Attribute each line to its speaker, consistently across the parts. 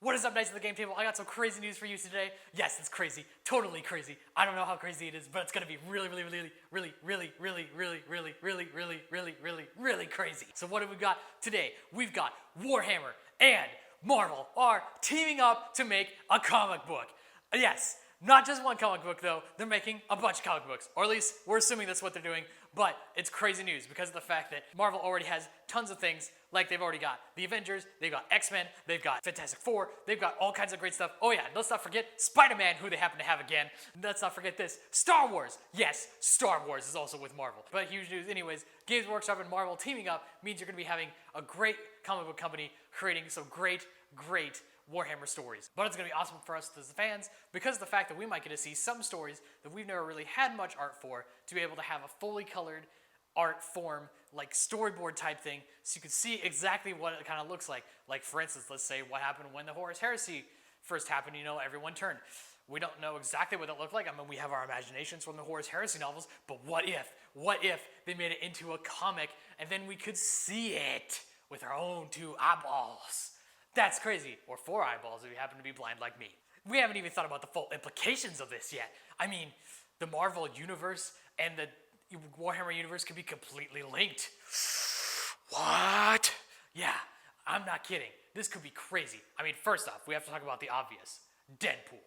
Speaker 1: What is up, Knights of the Game Table? I got some crazy news for you today. Yes, it's crazy. Totally crazy. I don't know how crazy it is, but it's gonna be really crazy. So what have we got today? We've got Warhammer and Marvel are teaming up to make a comic book. Yes, not just one comic book though, they're making a bunch of comic books. Or at least we're assuming that's what they're doing, but it's crazy news because of the fact that Marvel already has tons of things. Like they've already got the Avengers, they've got X-Men, they've got Fantastic Four, they've got all kinds of great stuff. Oh yeah, let's not forget Spider-Man, who they happen to have again. Let's not forget this, Star Wars. Yes, Star Wars is also with Marvel. But huge news anyways, Games Workshop and Marvel teaming up means you're gonna be having a great comic book company creating some great Warhammer stories. But it's gonna be awesome for us as the fans because of the fact that we might get to see some stories that we've never really had much art for, to be able to have a fully colored art form, like storyboard type thing, so you can see exactly what it kind of looks like. Like for instance, let's say what happened when the Horus Heresy first happened, everyone turned. We don't know exactly what it looked like. I mean, we have our imaginations from the Horus Heresy novels, but what if they made it into a comic and then we could see it with our own 2 eyeballs? That's crazy. Or 4 eyeballs if you happen to be blind like me. We haven't even thought about the full implications of this yet. I mean, the Marvel universe and the Warhammer universe could be completely linked. What? Yeah, I'm not kidding. This could be crazy. I mean, first off, we have to talk about the obvious. Deadpool.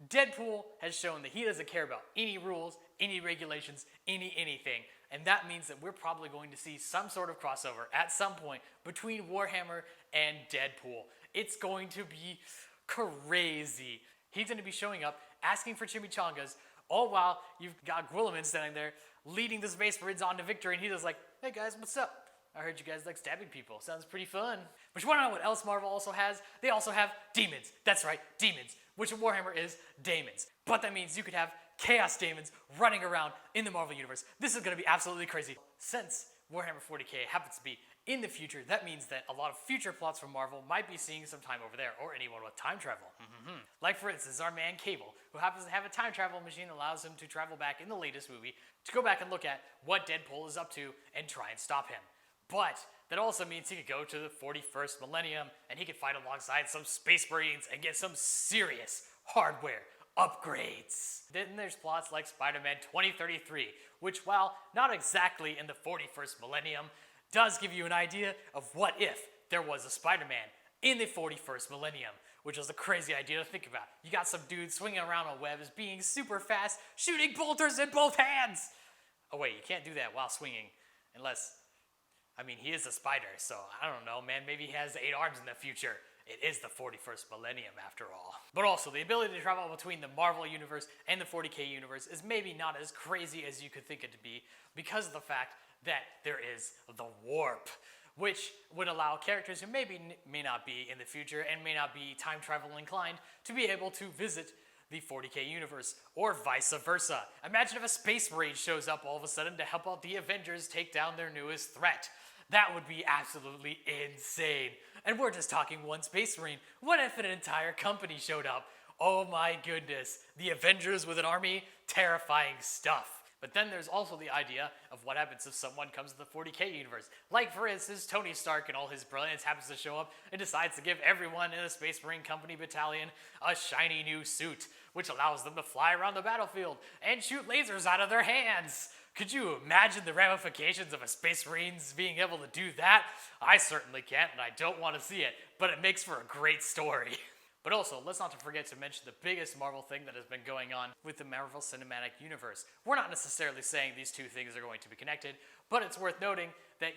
Speaker 1: Deadpool has shown that he doesn't care about any rules, any regulations, anything. And that means that we're probably going to see some sort of crossover at some point between Warhammer and Deadpool. It's going to be crazy. He's going to be showing up, asking for chimichangas, all while you've got Gwilliman standing there leading the Space Marines on to victory, and he's just like, hey guys, what's up? I heard you guys like stabbing people. Sounds pretty fun. But you wanna know what else Marvel also has? They also have demons. That's right, demons, which in Warhammer is daemons. But that means you could have chaos daemons running around in the Marvel Universe. This is gonna be absolutely crazy. Since Warhammer 40k happens to be in the future, that means that a lot of future plots from Marvel might be seeing some time over there, or anyone with time travel. Like for instance, our man Cable, who happens to have a time travel machine that allows him to travel back in the latest movie to go back and look at what Deadpool is up to and try and stop him. But that also means he could go to the 41st millennium and he could fight alongside some Space Marines and get some serious hardware upgrades. Then there's plots like Spider-Man 2033, which, while not exactly in the 41st millennium, does give you an idea of what if there was a Spider-Man in the 41st millennium, which is a crazy idea to think about. You got some dude swinging around on webs, being super fast, shooting bolters in both hands. Oh wait, you can't do that while swinging, unless, I mean, he is a spider, so I don't know, man, maybe he has 8 arms in the future. It is the 41st millennium after all. But also, the ability to travel between the Marvel universe and the 40k universe is maybe not as crazy as you could think it to be, because of the fact that there is the warp, which would allow characters who may not be in the future and may not be time travel inclined to be able to visit the 40k universe, or vice versa. Imagine if a Space Marine shows up all of a sudden to help out the Avengers take down their newest threat. That would be absolutely insane. And we're just talking one Space Marine. What if an entire company showed up? Oh my goodness. The Avengers with an army? Terrifying stuff. But then there's also the idea of what happens if someone comes to the 40k universe. Like for instance, Tony Stark in all his brilliance happens to show up and decides to give everyone in a Space Marine Company battalion a shiny new suit, which allows them to fly around the battlefield and shoot lasers out of their hands. Could you imagine the ramifications of a Space Marines being able to do that? I certainly can't, and I don't want to see it, but it makes for a great story. But also, let's not forget to mention the biggest Marvel thing that has been going on with the Marvel Cinematic Universe. We're not necessarily saying these two things are going to be connected, but it's worth noting that,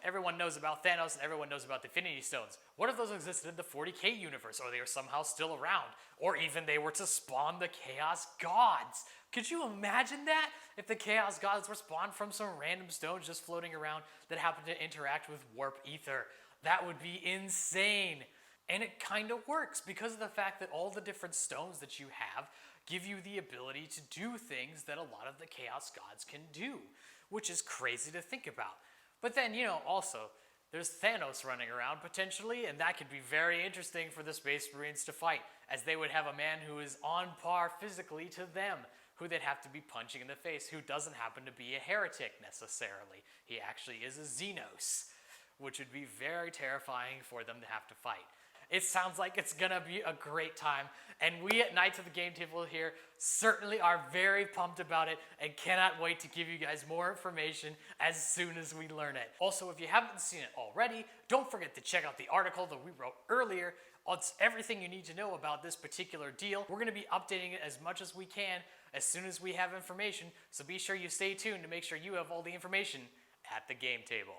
Speaker 1: everyone knows about Thanos and everyone knows about the Affinity Stones. What if those existed in the 40k universe, or they are somehow still around? Or even they were to spawn the Chaos Gods? Could you imagine that? If the Chaos Gods were spawned from some random stones just floating around that happen to interact with warp ether. That would be insane. And it kind of works because of the fact that all the different stones that you have give you the ability to do things that a lot of the Chaos Gods can do, which is crazy to think about. But then, also, there's Thanos running around potentially, and that could be very interesting for the Space Marines to fight, as they would have a man who is on par physically to them, who they'd have to be punching in the face, who doesn't happen to be a heretic necessarily. He actually is a Xenos, which would be very terrifying for them to have to fight. It sounds like it's gonna be a great time, and we at Knights of the Game Table here certainly are very pumped about it and cannot wait to give you guys more information as soon as we learn it. Also, if you haven't seen it already, don't forget to check out the article that we wrote earlier. It's everything you need to know about this particular deal. We're gonna be updating it as much as we can as soon as we have information, so be sure you stay tuned to make sure you have all the information at the game table.